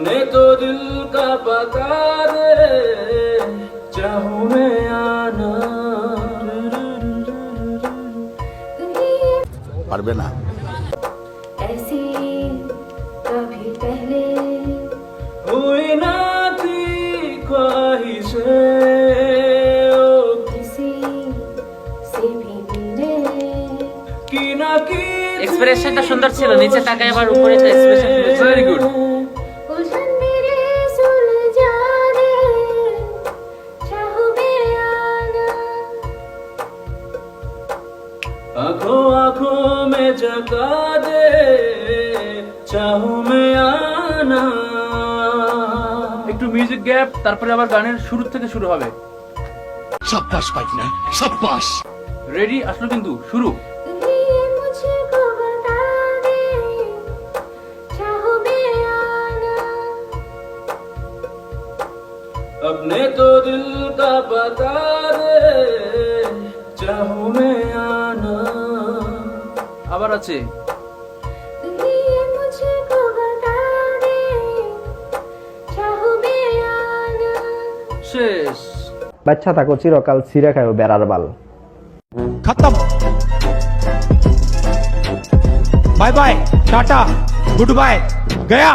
अपने तो दिल का बता दे चाहूं मैं आना পারবে না ऐसी कभी पहले हुई ना थी ख्वाहिशें किसी से भी मिले की ना की এক্সপ্রেশনটা সুন্দর ছিল, নিচে তাকায় আবার উপরে তো এক্সপ্রেশন ভেরি গুড। उलझन मेरे सुलझाने चाहो मैं आना आंखों आंखों में जगा दे चाहूं मैं आना। একটু মিউজিক গ্যাপ, তারপরে আবার গানের শুরু থেকে শুরু হবে। সাব্বাস পাইনা সাব্বাস রেডি? আসলো কিন্তু শুরু। ये मुझको बता दे चाहो मैं आना अपने तो दिल का बता दे चाहूं मैं आना। আবার আছে। ये मुझको बता दे चाहो मैं आना শেষ। বাচ্চা থাকো চিরকাল ছিঁড়ে খায়ও বেড়ার বাল। खत्म bye bye tata goodbye गया।